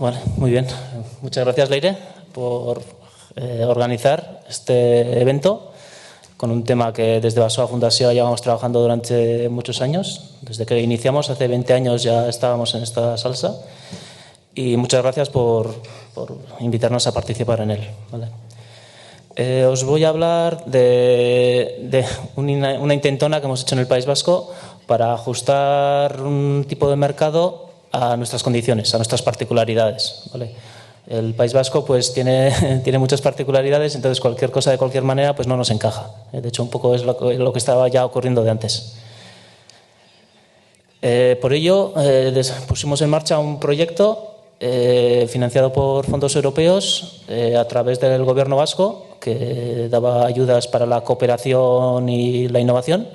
Vale, muy bien. Muchas gracias, Leire, por organizar este evento con un tema que desde Basoa Fundación llevamos trabajando durante muchos años. Desde que iniciamos, hace 20 años ya estábamos en esta salsa. Y muchas gracias por invitarnos a participar en él. ¿Vale? Os voy a hablar de una intentona que hemos hecho en el País Vasco para ajustar un tipo de mercado a nuestras condiciones, a nuestras particularidades. ¿Vale? El País Vasco pues tiene muchas particularidades, entonces cualquier cosa de cualquier manera pues no nos encaja. De hecho, un poco es lo que estaba ya ocurriendo de antes. Por ello, pusimos en marcha un proyecto financiado por fondos europeos a través del Gobierno vasco, que daba ayudas para la cooperación y la innovación.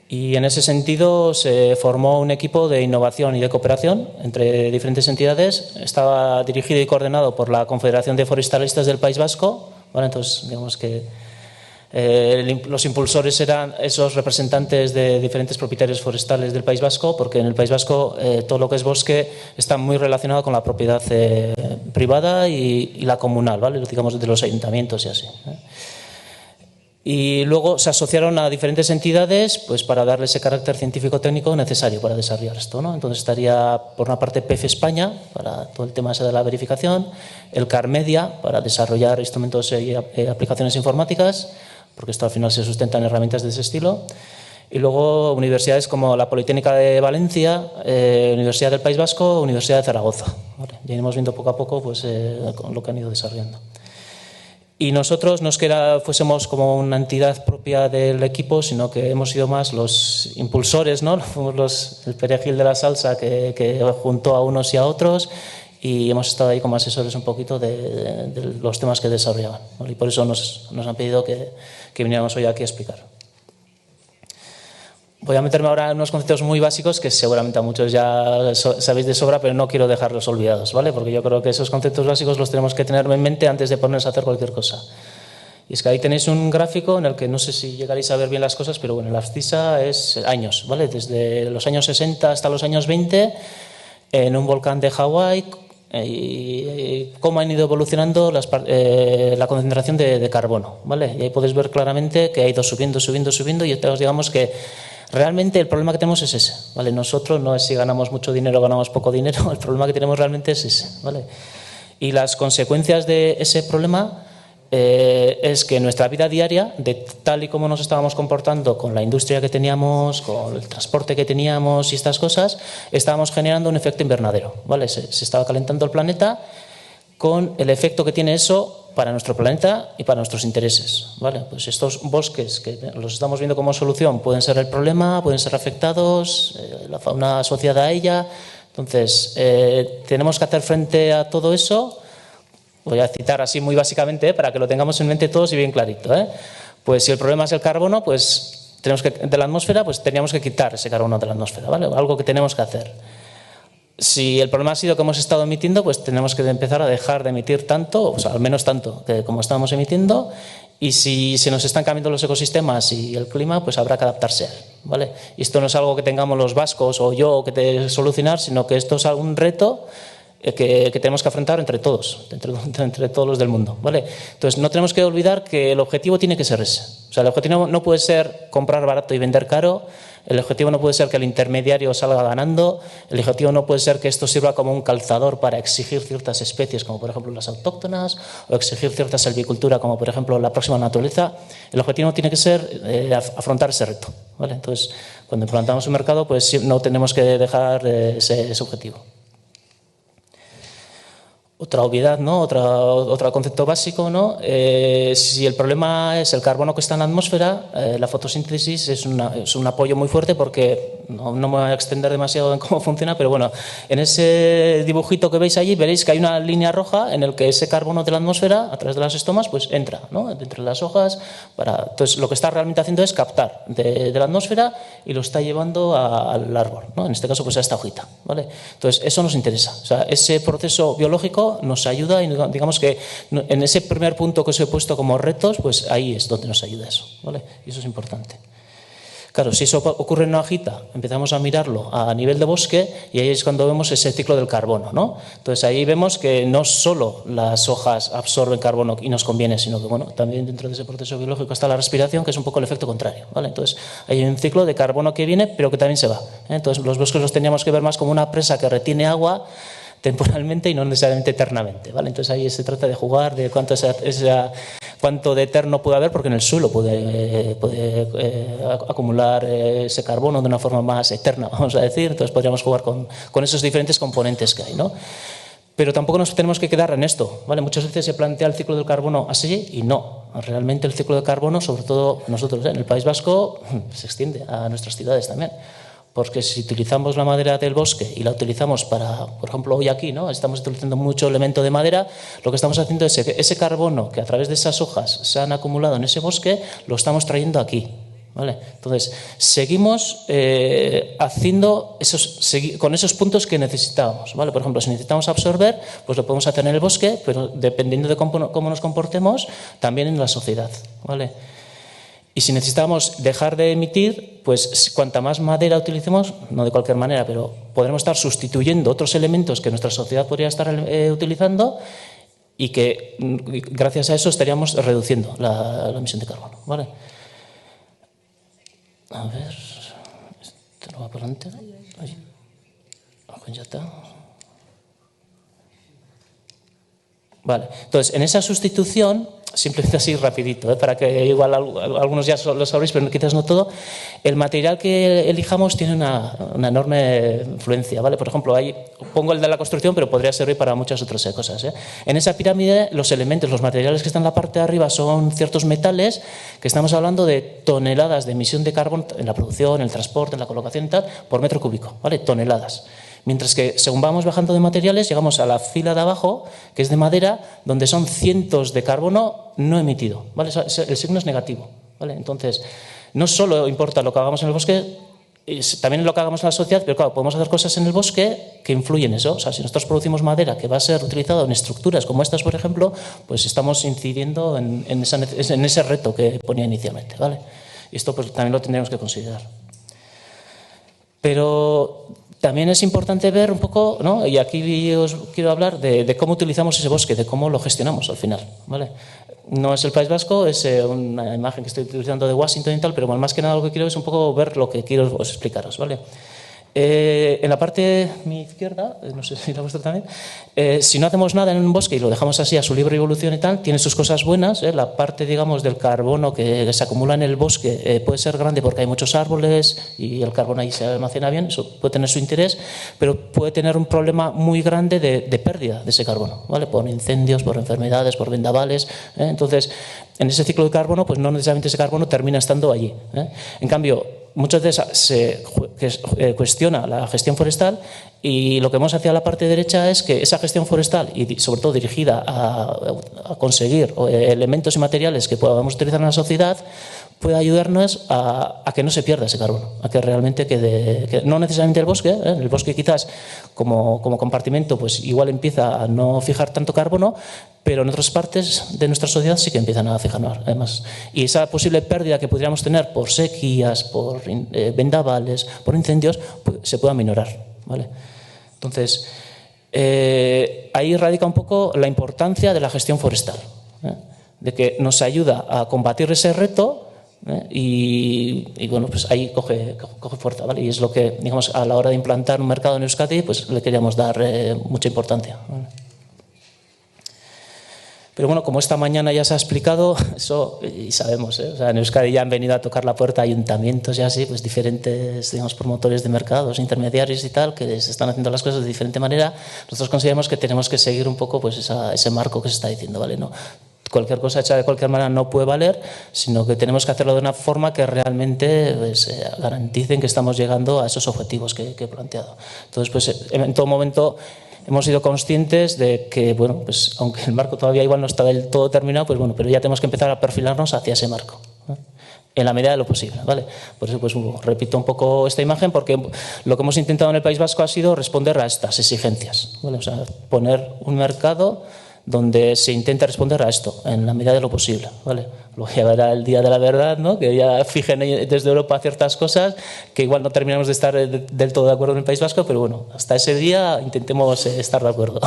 Y en ese sentido se formó un equipo de innovación y de cooperación entre diferentes entidades. Estaba dirigido y coordinado por la Confederación de Forestalistas del País Vasco. Bueno, entonces, digamos que los impulsores eran esos representantes de diferentes propietarios forestales del País Vasco, porque en el País Vasco todo lo que es bosque está muy relacionado con la propiedad privada y la comunal, ¿vale? Digamos de los ayuntamientos y así. Y luego se asociaron a diferentes entidades pues para darle ese carácter científico-técnico necesario para desarrollar esto, ¿no? Entonces estaría por una parte PEF España para todo el tema ese de la verificación, el CARMedia para desarrollar instrumentos y aplicaciones informáticas, porque esto al final se sustenta en herramientas de ese estilo. Y luego universidades como la Politécnica de Valencia, Universidad del País Vasco, Universidad de Zaragoza. ¿Vale? Ya iremos viendo poco a poco pues, lo que han ido desarrollando. Y nosotros no es que fuésemos como una entidad propia del equipo, sino que hemos sido más los impulsores, ¿no? Fuimos el perejil de la salsa que juntó a unos y a otros, y hemos estado ahí como asesores un poquito de los temas que desarrollaban, ¿vale? Y por eso nos han pedido que viniéramos hoy aquí a explicar. Voy a meterme ahora en unos conceptos muy básicos que seguramente a muchos ya sabéis de sobra, pero no quiero dejarlos olvidados, ¿vale? Porque yo creo que esos conceptos básicos los tenemos que tener en mente antes de ponernos a hacer cualquier cosa. Y es que ahí tenéis un gráfico en el que no sé si llegaréis a ver bien las cosas, pero bueno, la abscisa es años, ¿vale? Desde los años 60 hasta los años 20, en un volcán de Hawái, y cómo han ido evolucionando la concentración de carbono, ¿vale? Y ahí podéis ver claramente que ha ido subiendo, y entonces digamos que realmente el problema que tenemos es ese, ¿vale? Nosotros no es si ganamos mucho dinero o ganamos poco dinero, el problema que tenemos realmente es ese, ¿vale? Y las consecuencias de ese problema es que en nuestra vida diaria, de tal y como nos estábamos comportando con la industria que teníamos, con el transporte que teníamos y estas cosas, estábamos generando un efecto invernadero, ¿vale? Se estaba calentando el planeta con el efecto que tiene eso para nuestro planeta y para nuestros intereses, ¿vale? Pues estos bosques que los estamos viendo como solución pueden ser el problema, pueden ser afectados, la fauna asociada a ella. Entonces, tenemos que hacer frente a todo eso. Voy a citar así muy básicamente para que lo tengamos en mente todos y bien clarito, Pues si el problema es el carbono, pues de la atmósfera, pues teníamos que quitar ese carbono de la atmósfera, ¿vale? Algo que tenemos que hacer. Si el problema ha sido que hemos estado emitiendo, pues tenemos que empezar a dejar de emitir tanto, o sea, al menos tanto que como estábamos emitiendo, y si se nos están cambiando los ecosistemas y el clima, pues habrá que adaptarse, ¿vale? Y esto no es algo que tengamos los vascos o yo que te solucionar, sino que esto es un reto que tenemos que afrontar entre todos, entre todos los del mundo, ¿vale? Entonces, no tenemos que olvidar que el objetivo tiene que ser ese. O sea, el objetivo no puede ser comprar barato y vender caro. El objetivo no puede ser que el intermediario salga ganando. El objetivo no puede ser que esto sirva como un calzador para exigir ciertas especies, como por ejemplo las autóctonas, o exigir cierta silvicultura, como por ejemplo la próxima naturaleza. El objetivo tiene que ser afrontar ese reto, ¿vale? Entonces, cuando implantamos un mercado, pues no tenemos que dejar ese objetivo. Otra obviedad, ¿no? Otro concepto básico, ¿no? Si el problema es el carbono que está en la atmósfera, la fotosíntesis es un apoyo muy fuerte, porque no me voy a extender demasiado en cómo funciona, pero bueno, en ese dibujito que veis allí veréis que hay una línea roja en el que ese carbono de la atmósfera, a través de las estomas, pues entra, ¿no? Entre las hojas. Entonces, lo que está realmente haciendo es captar de la atmósfera y lo está llevando al árbol, ¿no? En este caso, pues a esta hojita, ¿vale? Entonces, eso nos interesa. O sea, ese proceso biológico nos ayuda, y digamos que en ese primer punto que os he puesto como retos, pues ahí es donde nos ayuda eso, ¿vale? Y eso es importante. Claro, si eso ocurre en una hojita, empezamos a mirarlo a nivel de bosque y ahí es cuando vemos ese ciclo del carbono, ¿no? Entonces ahí vemos que no solo las hojas absorben carbono y nos conviene, sino que bueno, también dentro de ese proceso biológico está la respiración, que es un poco el efecto contrario, ¿vale? Entonces hay un ciclo de carbono que viene, pero que también se va, ¿eh? Entonces los bosques los teníamos que ver más como una presa que retiene agua temporalmente y no necesariamente eternamente, ¿vale? Entonces ahí se trata de jugar de cuánto de eterno puede haber, porque en el suelo puede acumular ese carbono de una forma más eterna, vamos a decir. Entonces podríamos jugar con esos diferentes componentes que hay, ¿no? Pero tampoco nos tenemos que quedar en esto, ¿vale? Muchas veces se plantea el ciclo del carbono así y no. Realmente el ciclo del carbono, sobre todo nosotros en el País Vasco, se extiende a nuestras ciudades también. Porque si utilizamos la madera del bosque y la utilizamos para, por ejemplo, hoy aquí, ¿no? Estamos utilizando mucho elemento de madera, lo que estamos haciendo es que ese carbono que a través de esas hojas se han acumulado en ese bosque, lo estamos trayendo aquí, ¿vale? Entonces, seguimos haciendo con esos puntos que necesitábamos, ¿vale? Por ejemplo, si necesitamos absorber, pues lo podemos hacer en el bosque, pero dependiendo de cómo nos comportemos, también en la sociedad, ¿vale? Y si necesitamos dejar de emitir, pues cuanta más madera utilicemos, no de cualquier manera, pero podremos estar sustituyendo otros elementos que nuestra sociedad podría estar utilizando y que gracias a eso estaríamos reduciendo la emisión de carbono, ¿vale? A ver, esto no va por delante. Pues ya está. Vale, entonces en esa sustitución, simplemente así rapidito, para que igual algunos ya lo sabréis, pero quizás no todo, el material que elijamos tiene una enorme influencia, ¿vale? Por ejemplo, ahí pongo el de la construcción, pero podría servir para muchas otras cosas, ¿eh? En esa pirámide los elementos, los materiales que están en la parte de arriba son ciertos metales, que estamos hablando de toneladas de emisión de carbono en la producción, en el transporte, en la colocación y tal, por metro cúbico, ¿vale? Toneladas. Mientras que según vamos bajando de materiales, llegamos a la fila de abajo, que es de madera, donde son cientos de carbono no emitido, ¿vale? El signo es negativo, ¿vale? Entonces, no solo importa lo que hagamos en el bosque, también lo que hagamos en la sociedad, pero claro, podemos hacer cosas en el bosque que influyen en eso. O sea, si nosotros producimos madera que va a ser utilizada en estructuras como estas, por ejemplo, pues estamos incidiendo en ese reto que ponía inicialmente, ¿vale? Y esto pues también lo tendremos que considerar. Pero también es importante ver un poco, ¿no? Y aquí os quiero hablar de cómo utilizamos ese bosque, de cómo lo gestionamos al final, ¿vale? No es el País Vasco, es una imagen que estoy utilizando de Washington y tal, pero más que nada lo que quiero es un poco ver lo que quiero explicaros, ¿vale? En la parte de mi izquierda, no sé si la vuestra también, si no hacemos nada en un bosque y lo dejamos así a su libre evolución y tal, tiene sus cosas buenas, la parte, digamos, del carbono que se acumula en el bosque puede ser grande porque hay muchos árboles y el carbono ahí se almacena bien, eso puede tener su interés, pero puede tener un problema muy grande de pérdida de ese carbono, ¿vale? Por incendios, por enfermedades, por vendavales, entonces en ese ciclo de carbono, pues no necesariamente ese carbono termina estando allí, En cambio, muchas veces se cuestiona la gestión forestal y lo que vemos hacia la parte derecha es que esa gestión forestal, y sobre todo dirigida a conseguir elementos y materiales que podamos utilizar en la sociedad, puede ayudarnos a que no se pierda ese carbono, a que realmente quede, no necesariamente el bosque, el bosque quizás como compartimento pues igual empieza a no fijar tanto carbono, pero en otras partes de nuestra sociedad sí que empiezan a fijar además. Y esa posible pérdida que podríamos tener por sequías, por vendavales, por incendios, pues, se puede aminorar, ¿vale? Entonces, ahí radica un poco la importancia de la gestión forestal, de que nos ayuda a combatir ese reto. Y bueno, pues ahí coge fuerza, ¿vale? Y es lo que, digamos, a la hora de implantar un mercado en Euskadi, pues le queríamos dar mucha importancia, ¿vale? Pero bueno, como esta mañana ya se ha explicado, eso y sabemos, o sea, en Euskadi ya han venido a tocar la puerta ayuntamientos y así, pues diferentes, digamos, promotores de mercados, intermediarios y tal, que se están haciendo las cosas de diferente manera. Nosotros consideramos que tenemos que seguir un poco pues ese marco que se está diciendo, ¿vale? No, cualquier cosa hecha de cualquier manera no puede valer, sino que tenemos que hacerlo de una forma que realmente pues, garanticen que estamos llegando a esos objetivos que he planteado. Entonces, pues en todo momento hemos sido conscientes de que, bueno, pues aunque el marco todavía igual no está del todo terminado, pues bueno, pero ya tenemos que empezar a perfilarnos hacia ese marco, ¿no? En la medida de lo posible, ¿vale? Por eso, pues repito un poco esta imagen, porque lo que hemos intentado en el País Vasco ha sido responder a estas exigencias, ¿vale? O sea, poner un mercado donde se intenta responder a esto en la medida de lo posible, ¿vale? Luego llegará el día de la verdad, ¿no? Que ya fijen desde Europa ciertas cosas que igual no terminamos de estar del todo de acuerdo en el País Vasco, pero bueno, hasta ese día intentemos estar de acuerdo.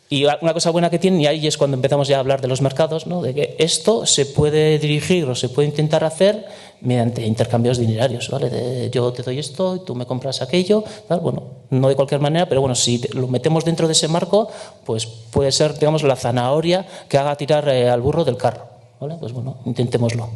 Y una cosa buena que tienen, y ahí es cuando empezamos ya a hablar de los mercados, ¿no? De que esto se puede dirigir o se puede intentar hacer mediante intercambios dinerarios, ¿vale? De yo te doy esto y tú me compras aquello, ¿vale? Bueno, no de cualquier manera, pero bueno, si lo metemos dentro de ese marco, pues puede ser, digamos, la zanahoria que haga tirar al burro del carro, ¿vale? Pues bueno, intentémoslo.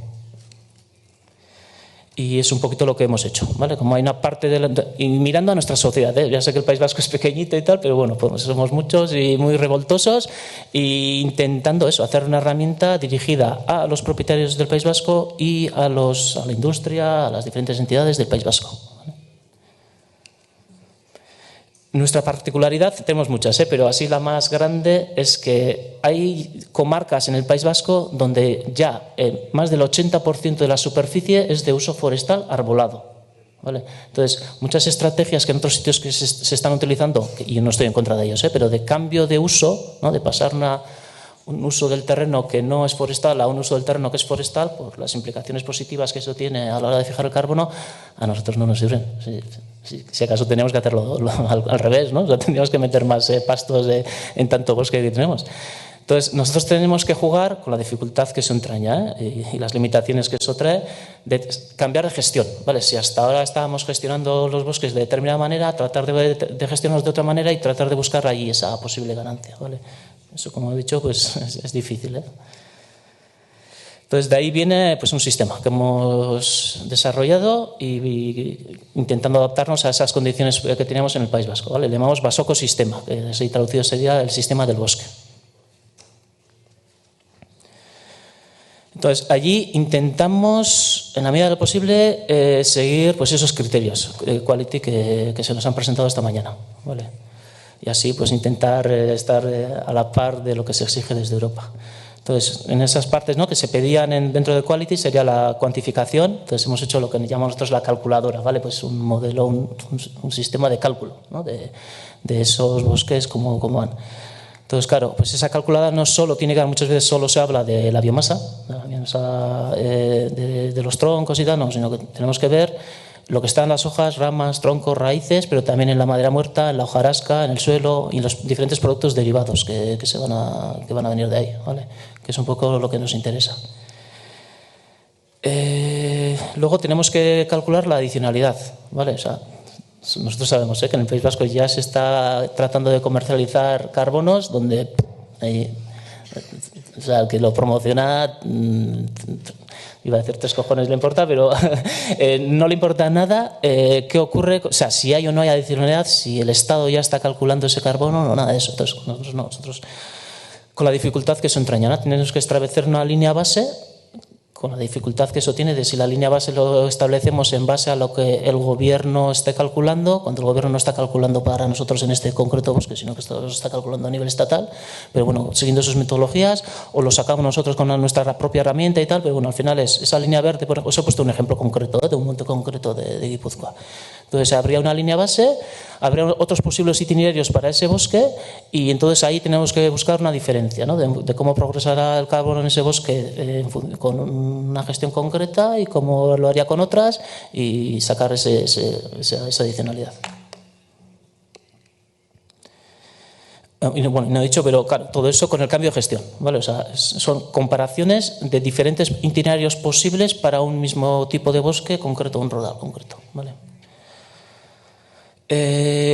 Y es un poquito lo que hemos hecho, ¿vale? Como hay una parte y mirando a nuestra sociedad, ¿eh? Ya sé que el País Vasco es pequeñito y tal, pero bueno, pues somos muchos y muy revoltosos, e intentando eso, hacer una herramienta dirigida a los propietarios del País Vasco y a la industria, a las diferentes entidades del País Vasco, ¿vale? Nuestra particularidad, tenemos muchas, pero así la más grande es que hay comarcas en el País Vasco donde ya más del 80% de la superficie es de uso forestal arbolado, ¿vale? Entonces, muchas estrategias que en otros sitios que se están utilizando, y yo no estoy en contra de ellos, pero de cambio de uso, ¿no? De pasar un uso del terreno que no es forestal a un uso del terreno que es forestal, por las implicaciones positivas que eso tiene a la hora de fijar el carbono, a nosotros no nos sirven. Si acaso tenemos que hacerlo al revés, ¿no? O sea, tendríamos que meter más pastos en tanto bosque que tenemos. Entonces, nosotros tenemos que jugar con la dificultad que eso entraña, y las limitaciones que eso trae, de cambiar de gestión, ¿vale? Si hasta ahora estábamos gestionando los bosques de determinada manera, tratar de gestionarlos de otra manera y tratar de buscar ahí esa posible ganancia, ¿vale? Eso, como he dicho, pues es difícil, ¿eh? Entonces, de ahí viene pues un sistema que hemos desarrollado y intentando adaptarnos a esas condiciones que teníamos en el País Vasco, ¿vale? Le llamamos Basoko-sistema, que así traducido sería el sistema del bosque. Entonces, allí intentamos, en la medida de lo posible, seguir pues esos criterios de quality que se nos han presentado esta mañana, ¿vale? Y así pues intentar estar a la par de lo que se exige desde Europa. Entonces, en esas partes, ¿no?, que se pedían dentro de Quality sería la cuantificación. Entonces, hemos hecho lo que llamamos nosotros la calculadora, ¿vale? Pues un modelo, un sistema de cálculo, ¿no?, de esos bosques, cómo van. Entonces, claro, pues esa calculadora no solo tiene que, muchas veces solo se habla de la biomasa, de los troncos y tal, no, sino que tenemos que ver lo que está en las hojas, ramas, troncos, raíces, pero también en la madera muerta, en la hojarasca, en el suelo y en los diferentes productos derivados que van a venir de ahí, ¿vale? Que es un poco lo que nos interesa. Luego tenemos que calcular la adicionalidad, ¿vale? O sea, nosotros sabemos que en el País Vasco ya se está tratando de comercializar carbonos donde o sea, el que lo promociona, iba a decir 3 cojones le importa, pero no le importa nada qué ocurre, o sea, si hay o no hay adicionalidad, si el Estado ya está calculando ese carbono, no, nada de eso. Entonces, nosotros con la dificultad que eso entraña, ¿no? Tenemos que establecer una línea base, con la dificultad que eso tiene de si la línea base lo establecemos en base a lo que el gobierno esté calculando, cuando el gobierno no está calculando para nosotros en este concreto bosque, sino que esto lo está calculando a nivel estatal, pero bueno, siguiendo sus metodologías, o lo sacamos nosotros con nuestra propia herramienta y tal, pero bueno, al final es esa línea verde. Os he puesto un ejemplo concreto, de un monte concreto de Guipúzcoa. Entonces, habría una línea base, habría otros posibles itinerarios para ese bosque, y entonces ahí tenemos que buscar una diferencia, ¿no?, de cómo progresará el carbono en ese bosque con una gestión concreta y cómo lo haría con otras, y sacar esa adicionalidad. Y bueno, no he dicho, pero claro, todo eso con el cambio de gestión, ¿vale? O sea, son comparaciones de diferentes itinerarios posibles para un mismo tipo de bosque concreto, un rodal concreto, ¿vale?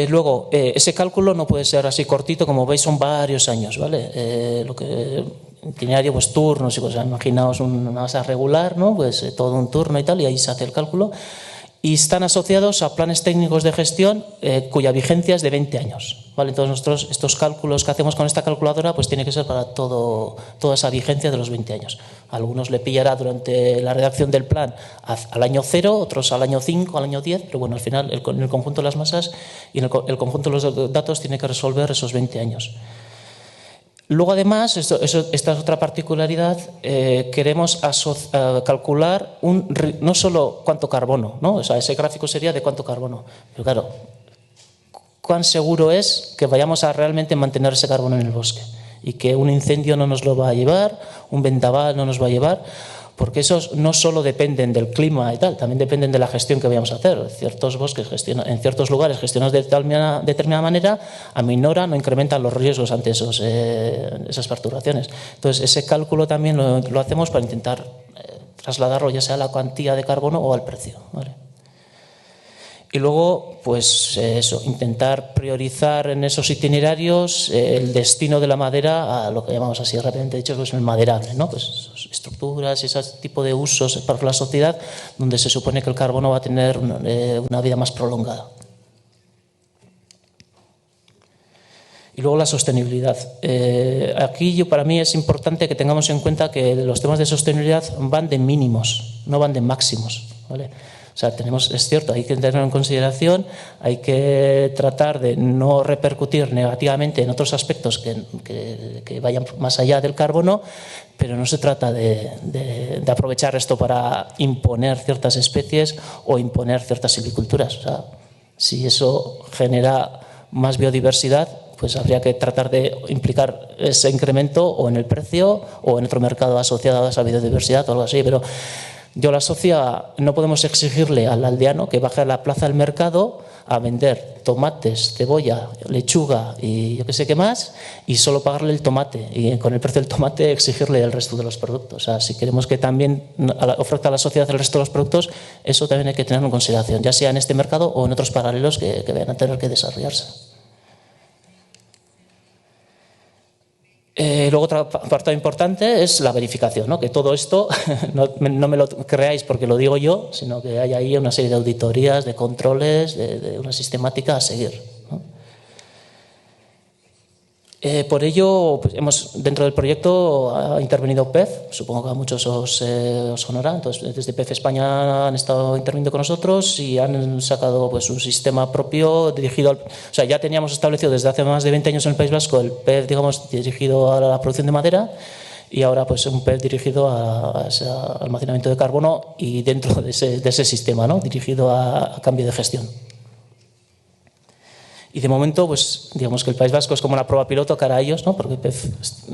Luego, ese cálculo no puede ser así cortito, como veis son varios años, ¿vale? Lo que itinerario, pues turnos y cosas. Imaginaos una masa regular, ¿no? Pues todo un turno y tal, y ahí se hace el cálculo. Y están asociados a planes técnicos de gestión cuya vigencia es de 20 años, ¿vale? Entonces nosotros estos cálculos que hacemos con esta calculadora pues tiene que ser para toda esa vigencia de los 20 años. A algunos le pillará durante la redacción del plan al año 0, otros al año 5, al año 10, pero bueno, al final el conjunto de las masas y el conjunto de los datos tiene que resolver esos 20 años. Luego, además, esta es otra particularidad, queremos calcular no solo cuánto carbono, ¿no? O sea, ese gráfico sería de cuánto carbono, pero claro, cuán seguro es que vayamos a realmente mantener ese carbono en el bosque y que un incendio no nos lo va a llevar, un vendaval no nos va a llevar, porque esos no solo dependen del clima y tal, también dependen de la gestión que vayamos a hacer. Ciertos bosques en ciertos lugares gestionados de determinada manera aminoran o incrementan los riesgos ante esas perturbaciones. Entonces, ese cálculo también lo hacemos para intentar trasladarlo ya sea a la cuantía de carbono o al precio, ¿vale? Y luego, pues eso, intentar priorizar en esos itinerarios el destino de la madera a lo que llamamos así rápidamente dicho, pues el maderable, ¿no? Pues estructuras y ese tipo de usos para la sociedad donde se supone que el carbono va a tener una vida más prolongada. Y luego la sostenibilidad. Aquí para mí es importante que tengamos en cuenta que los temas de sostenibilidad van de mínimos, no van de máximos, ¿vale? O sea, es cierto, hay que tenerlo en consideración, hay que tratar de no repercutir negativamente en otros aspectos que vayan más allá del carbono, pero no se trata de aprovechar esto para imponer ciertas especies o imponer ciertas silviculturas. O sea, si eso genera más biodiversidad, pues habría que tratar de implicar ese incremento o en el precio o en otro mercado asociado a esa biodiversidad o algo así, pero yo la socia no podemos exigirle al aldeano que baje a la plaza del mercado a vender tomates, cebolla, lechuga y yo qué sé qué más y solo pagarle el tomate y con el precio del tomate exigirle el resto de los productos. O sea, si queremos que también ofrezca a la sociedad el resto de los productos, eso también hay que tenerlo en consideración, ya sea en este mercado o en otros paralelos que vayan a tener que desarrollarse. Luego otra parte importante es la verificación, ¿no? Que todo esto no me lo creáis porque lo digo yo, sino que hay ahí una serie de auditorías, de controles, de una sistemática a seguir, ¿no? Por ello, pues dentro del proyecto ha intervenido PEF, supongo que a muchos os sonará. Entonces, desde PEF España han estado interviniendo con nosotros y han sacado pues un sistema propio dirigido o sea, ya teníamos establecido desde hace más de 20 años en el País Vasco el PEF, digamos, dirigido a la producción de madera y ahora pues un PEF dirigido a ese almacenamiento de carbono y dentro de ese sistema, ¿no? Dirigido a cambio de gestión. Y de momento, pues digamos que el País Vasco es como una prueba piloto cara a ellos, ¿no? Porque PEF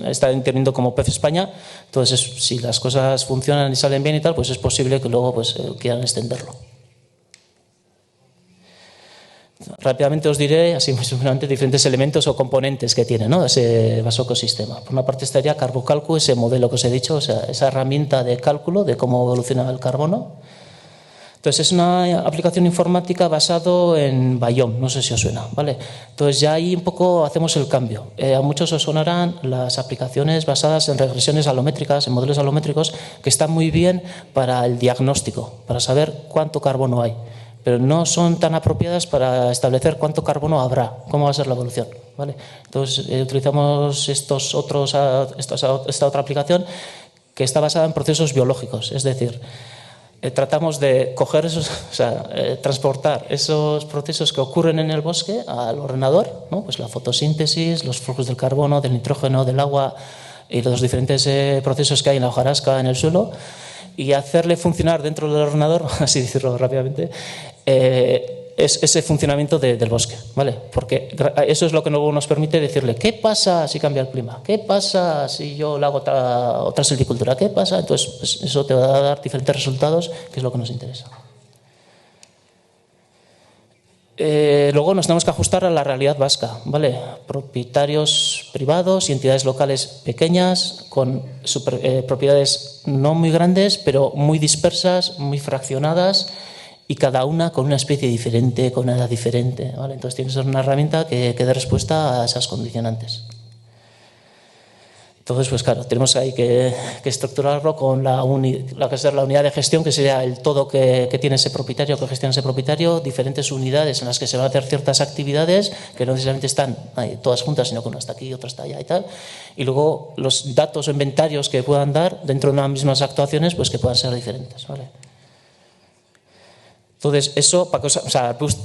está interviniendo como PEF España. Entonces, si las cosas funcionan y salen bien y tal, pues es posible que luego pues, quieran extenderlo. Rápidamente os diré, así muy sumeramente, diferentes elementos o componentes que tiene, ¿no? Ese vasoecosistema. Por una parte estaría Carbocalcu, ese modelo que os he dicho, o sea, esa herramienta de cálculo de cómo evoluciona el carbono. Entonces, es una aplicación informática basado en Biome, no sé si os suena, ¿vale? Entonces, ya ahí un poco hacemos el cambio. A muchos os sonarán las aplicaciones basadas en regresiones alométricas, en modelos alométricos, que están muy bien para el diagnóstico, para saber cuánto carbono hay, pero no son tan apropiadas para establecer cuánto carbono habrá, cómo va a ser la evolución, ¿vale? Entonces, utilizamos esta otra aplicación que está basada en procesos biológicos, es decir, tratamos de coger transportar esos procesos que ocurren en el bosque al ordenador, ¿no? Pues la fotosíntesis, los flujos del carbono, del nitrógeno, del agua y los diferentes procesos que hay en la hojarasca, en el suelo, y hacerle funcionar dentro del ordenador, así decirlo rápidamente, es ese funcionamiento del bosque, ¿vale? Porque eso es lo que luego nos permite decirle ¿qué pasa si cambia el clima? ¿Qué pasa si yo le hago otra silvicultura? ¿Qué pasa? Entonces, pues eso te va a dar diferentes resultados, que es lo que nos interesa. Luego nos tenemos que ajustar a la realidad vasca, ¿vale? Propietarios privados y entidades locales pequeñas con propiedades no muy grandes, pero muy dispersas, muy fraccionadas, y cada una con una especie diferente, con una edad diferente, ¿vale? Entonces tiene que ser una herramienta que dé respuesta a esas condicionantes. Entonces, pues claro, tenemos ahí que estructurarlo con la que es la unidad de gestión, que sería el todo que tiene ese propietario, que gestiona ese propietario, diferentes unidades en las que se van a hacer ciertas actividades que no necesariamente están ahí, todas juntas, sino que una está aquí, otra está allá y tal. Y luego los datos o inventarios que puedan dar dentro de unas mismas actuaciones, pues que puedan ser diferentes, ¿vale? Entonces, eso,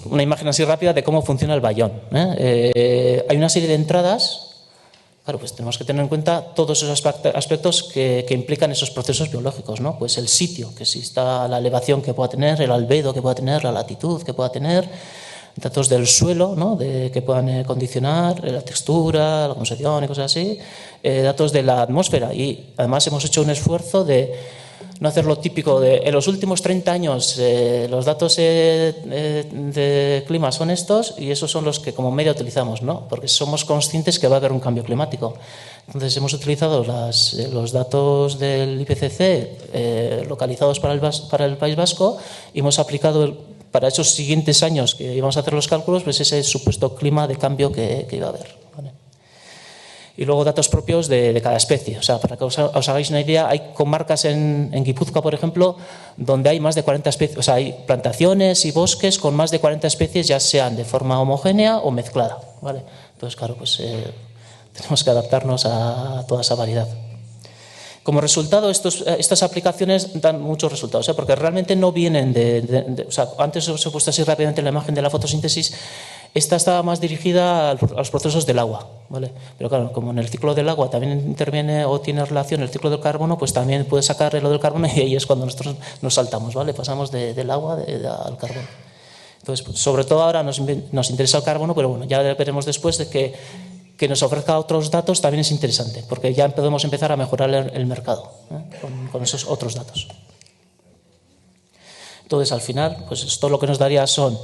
una imagen así rápida de cómo funciona el Biome, ¿eh? Hay una serie de entradas. Claro, pues tenemos que tener en cuenta todos esos aspectos que implican esos procesos biológicos, ¿no? Pues el sitio, que si está la elevación que pueda tener, el albedo que pueda tener, la latitud que pueda tener, datos del suelo, ¿no? Que puedan condicionar la textura, la composición y cosas así, datos de la atmósfera. Y además hemos hecho un esfuerzo de no hacer lo típico de en los últimos 30 años los datos de clima son estos y esos son los que como media utilizamos, ¿no? Porque somos conscientes que va a haber un cambio climático. Entonces hemos utilizado los datos del IPCC localizados para el País Vasco y hemos aplicado para esos siguientes años que íbamos a hacer los cálculos, pues ese supuesto clima de cambio que iba a haber, ¿vale? Y luego datos propios de cada especie. O sea, para que os hagáis una idea, hay comarcas en Guipúzcoa, por ejemplo, donde hay más de 40 especies, o sea, hay plantaciones y bosques con más de 40 especies, ya sean de forma homogénea o mezclada, ¿vale? Entonces, claro, pues tenemos que adaptarnos a toda esa variedad. Como resultado, estas aplicaciones dan muchos resultados, ¿eh? Porque realmente no vienen o sea, antes os he puesto así rápidamente la imagen de la fotosíntesis. Esta estaba más dirigida a los procesos del agua, ¿vale? Pero claro, como en el ciclo del agua también interviene o tiene relación el ciclo del carbono, pues también puede sacar lo del carbono y ahí es cuando nosotros nos saltamos, ¿vale? Pasamos del agua al carbono. Entonces, pues, sobre todo ahora nos interesa el carbono, pero bueno, ya veremos después de que nos ofrezca otros datos también es interesante, porque ya podemos empezar a mejorar el mercado, ¿eh? con esos otros datos. Entonces, al final, pues esto lo que nos daría son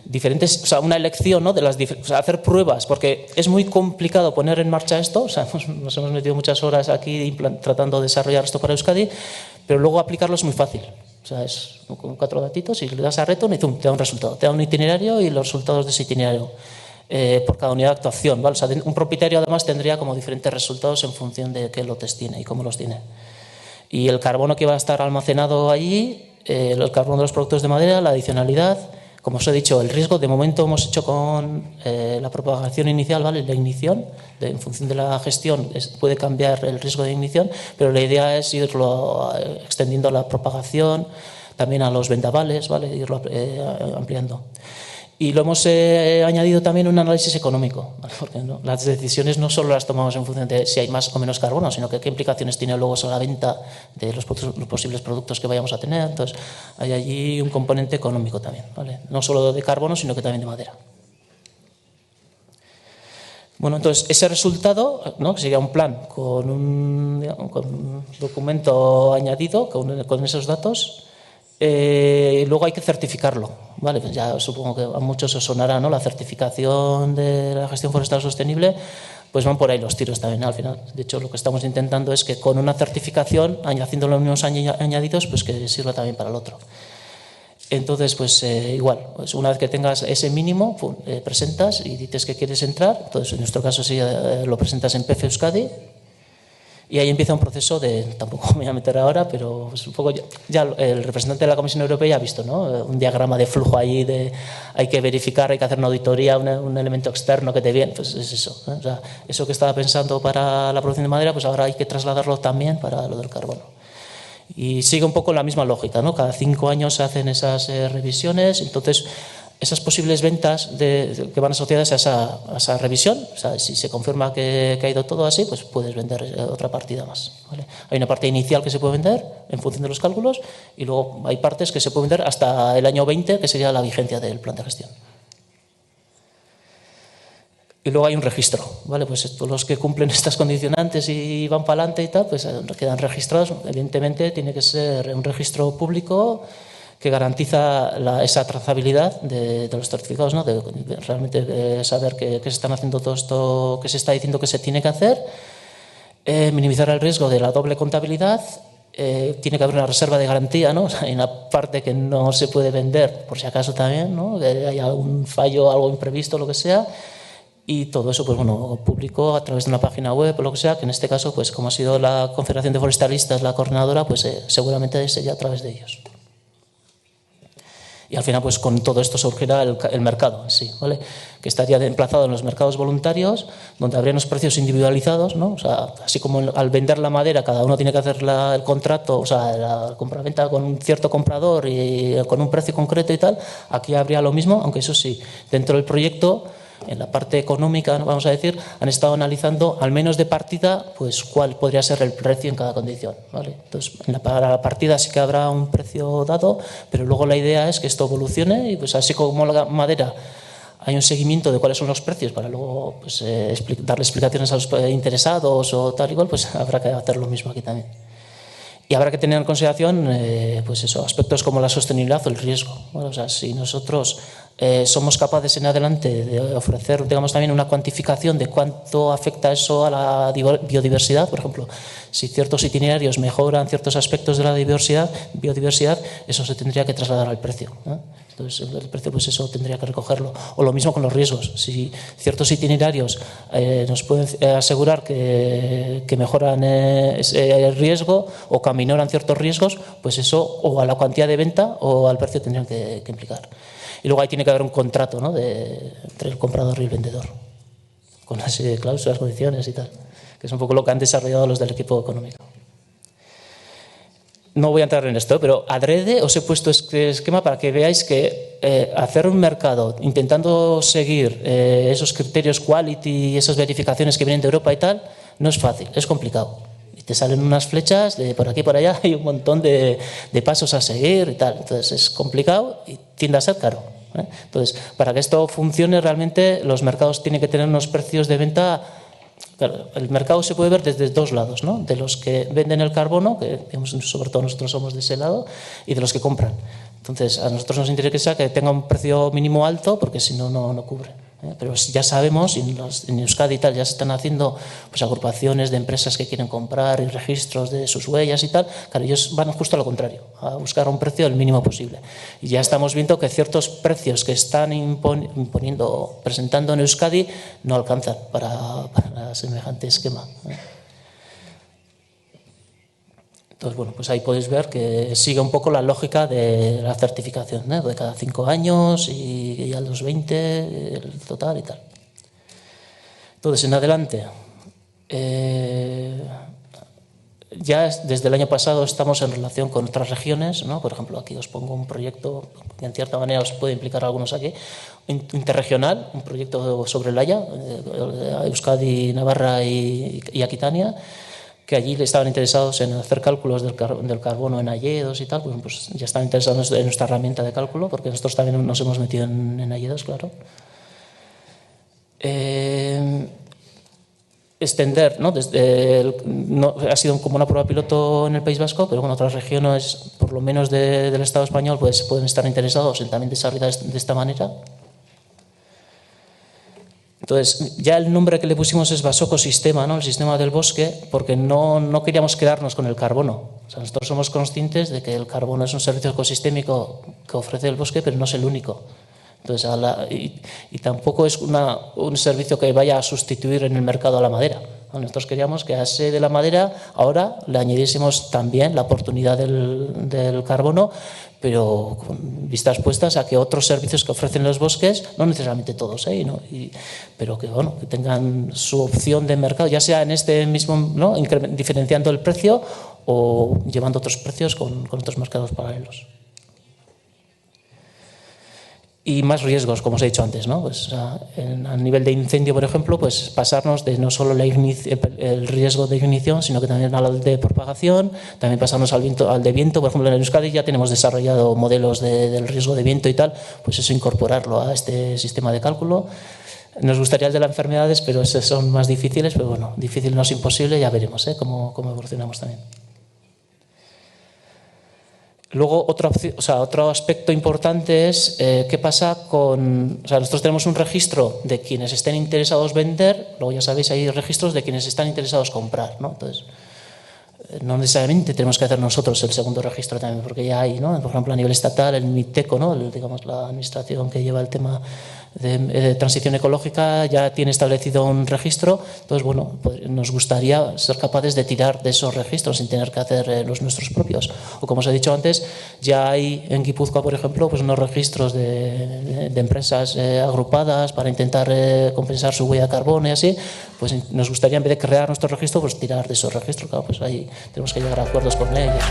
diferentes, o sea, una elección, ¿no? O sea, hacer pruebas, porque es muy complicado poner en marcha esto. O sea, nos hemos metido muchas horas aquí tratando de desarrollar esto para Euskadi, pero luego aplicarlo es muy fácil. O sea, es con 4 datitos y le das a reto y ¡zum!, te da un resultado, te da un itinerario y los resultados de ese itinerario. Por cada unidad de actuación, ¿vale? O sea, un propietario además tendría como diferentes resultados en función de qué lotes tiene y cómo los tiene. Y el carbono que va a estar almacenado allí, el carbono de los productos de madera, la adicionalidad, como os he dicho, el riesgo, de momento hemos hecho con la propagación inicial, ¿vale? La ignición, en función de la gestión puede cambiar el riesgo de ignición, pero la idea es irlo extendiendo a la propagación, también a los vendavales, ¿vale? Irlo ampliando. Y lo hemos añadido también un análisis económico, ¿vale? Porque las decisiones no solo las tomamos en función de si hay más o menos carbono, sino que qué implicaciones tiene luego sobre la venta de los posibles productos que vayamos a tener. Entonces, hay allí un componente económico también, ¿vale? No solo de carbono, sino que también de madera. Bueno, entonces, ese resultado, ¿no? Que sería un plan con un documento añadido con esos datos. Luego hay que certificarlo, ¿vale? Pues ya supongo que a muchos os sonará, ¿no? La certificación de la gestión forestal sostenible, pues van por ahí los tiros también, ¿no? Al final. De hecho, lo que estamos intentando es que con una certificación, haciéndole unos añadidos, pues que sirva también para el otro. Entonces, pues igual, pues una vez que tengas ese mínimo, presentas y dices que quieres entrar. Entonces, en nuestro caso sí, lo presentas en PF Euskadi. Y ahí empieza un proceso tampoco me voy a meter ahora, pero pues un poco ya el representante de la Comisión Europea ya ha visto, ¿no? Un diagrama de flujo ahí, hay que verificar, hay que hacer una auditoría, un elemento externo que te viene, pues es eso, ¿eh? O sea, eso que estaba pensando para la producción de madera, pues ahora hay que trasladarlo también para lo del carbono. Y sigue un poco la misma lógica, ¿no? Cada 5 años se hacen esas revisiones, entonces esas posibles ventas que van asociadas a esa revisión, o sea, si se confirma que ha ido todo así, pues puedes vender otra partida más, ¿vale? Hay una parte inicial que se puede vender en función de los cálculos y luego hay partes que se pueden vender hasta el año 20, que sería la vigencia del plan de gestión. Y luego hay un registro, ¿vale? Pues todos los que cumplen estas condicionantes y van para adelante y tal, pues quedan registrados. Evidentemente tiene que ser un registro público que garantiza esa trazabilidad de los certificados, ¿no? De realmente saber que se están haciendo todo esto que se está diciendo que se tiene que hacer, minimizar el riesgo de la doble contabilidad, tiene que haber una reserva de garantía, ¿no? O sea, hay una parte que no se puede vender, por si acaso también, ¿no? Que haya algún fallo, algo imprevisto, lo que sea. Y todo eso, pues bueno, público a través de una página web o lo que sea, que en este caso, pues como ha sido la Confederación de Forestalistas la coordinadora, pues seguramente sería a través de ellos. Y al final, pues con todo esto surgirá el mercado en sí, ¿vale? Que estaría emplazado en los mercados voluntarios, donde habría unos precios individualizados, ¿no? O sea, así como al vender la madera, cada uno tiene que hacer el contrato, o sea, la compraventa con un cierto comprador y con un precio concreto y tal, aquí habría lo mismo, aunque eso sí, dentro del proyecto, en la parte económica, vamos a decir, han estado analizando, al menos de partida, pues cuál podría ser el precio en cada condición, ¿vale? Entonces, para la partida sí que habrá un precio dado, pero luego la idea es que esto evolucione y pues así como la madera hay un seguimiento de cuáles son los precios para luego pues, darle explicaciones a los interesados o tal igual, pues habrá que hacer lo mismo aquí también. Y habrá que tener en consideración pues eso, aspectos como la sostenibilidad o el riesgo. Bueno, o sea, si nosotros somos capaces en adelante de ofrecer, digamos, también una cuantificación de cuánto afecta eso a la biodiversidad, por ejemplo, si ciertos itinerarios mejoran ciertos aspectos de la biodiversidad, eso se tendría que trasladar al precio, ¿no? Entonces, el precio, pues eso tendría que recogerlo. O lo mismo con los riesgos. Si ciertos itinerarios nos pueden asegurar que mejoran el riesgo o que aminoran ciertos riesgos, pues eso o a la cuantía de venta o al precio tendrían que implicar. Y luego ahí tiene que haber un contrato, ¿no?, entre el comprador y el vendedor, con las cláusulas, condiciones y tal, que es un poco lo que han desarrollado los del equipo económico. No voy a entrar en esto, pero adrede os he puesto este esquema para que veáis que hacer un mercado intentando seguir esos criterios quality y esas verificaciones que vienen de Europa y tal, no es fácil, es complicado. Y te salen unas flechas de por aquí y por allá y un montón de pasos a seguir y tal. Entonces es complicado y tiende a ser caro, ¿eh? Entonces, para que esto funcione realmente, los mercados tienen que tener unos precios de venta. Claro, el mercado se puede ver desde dos lados, ¿no? De los que venden el carbono, que digamos, sobre todo nosotros somos de ese lado, y de los que compran. Entonces, a nosotros nos interesa que tenga un precio mínimo alto, porque si no, no cubre. Pero ya sabemos, y en Euskadi y tal ya se están haciendo pues, agrupaciones de empresas que quieren comprar y registros de sus huellas y tal. Claro, ellos van justo a lo contrario, a buscar un precio el mínimo posible. Y ya estamos viendo que ciertos precios que están presentando en Euskadi no alcanzan para semejante esquema. Entonces, bueno, pues ahí podéis ver que sigue un poco la lógica de la certificación, ¿no?, de cada 5 años y a los 20 el total y tal. Entonces, en adelante, ya desde el año pasado estamos en relación con otras regiones, ¿no? Por ejemplo, aquí os pongo un proyecto que en cierta manera os puede implicar a algunos aquí, interregional, un proyecto sobre el Haya, Euskadi, Navarra y Aquitania, que allí estaban interesados en hacer cálculos del carbono en alledos y tal, pues ya están interesados en nuestra herramienta de cálculo, porque nosotros también nos hemos metido en alledos, claro. Extender, ¿no? Ha sido como una prueba piloto en el País Vasco, pero bueno, otras regiones, por lo menos del Estado español, pues pueden estar interesados en también desarrollar de esta manera. Entonces, ya el nombre que le pusimos es basocosistema, ¿no?, el sistema del bosque, porque no queríamos quedarnos con el carbono. O sea, nosotros somos conscientes de que el carbono es un servicio ecosistémico que ofrece el bosque, pero no es el único. Entonces, y tampoco es un servicio que vaya a sustituir en el mercado a la madera. Nosotros queríamos que a ese de la madera ahora le añadiésemos también la oportunidad del carbono, pero con vistas puestas a que otros servicios que ofrecen los bosques, no necesariamente todos, pero que, bueno, que tengan su opción de mercado, ya sea en este mismo, ¿no?, diferenciando el precio o llevando otros precios con otros mercados paralelos. Y más riesgos, como os he dicho antes, ¿no? Pues, a nivel de incendio, por ejemplo, pues pasarnos de no solo el riesgo de ignición, sino que también al de propagación, también pasarnos al de viento. Por ejemplo, en el Euskadi ya tenemos desarrollado modelos del riesgo de viento y tal, pues eso incorporarlo a este sistema de cálculo. Nos gustaría el de las enfermedades, pero esos son más difíciles, pero bueno, difícil no es imposible, ya veremos cómo evolucionamos también. Luego, otro aspecto importante es qué pasa con... O sea, nosotros tenemos un registro de quienes estén interesados vender, luego ya sabéis, hay registros de quienes están interesados comprar, ¿no? Entonces, no necesariamente tenemos que hacer nosotros el segundo registro también, porque ya hay, ¿no?, por ejemplo, a nivel estatal, el MITECO, ¿no?, digamos, la administración que lleva el tema de transición ecológica, ya tiene establecido un registro. Entonces, bueno, pues nos gustaría ser capaces de tirar de esos registros sin tener que hacer los nuestros propios. O como os he dicho antes, ya hay en Guipúzcoa, por ejemplo, pues unos registros de empresas agrupadas para intentar compensar su huella de carbono y así. Pues nos gustaría, en vez de crear nuestro registro, pues tirar de esos registros. Claro, pues ahí tenemos que llegar a acuerdos con ellos.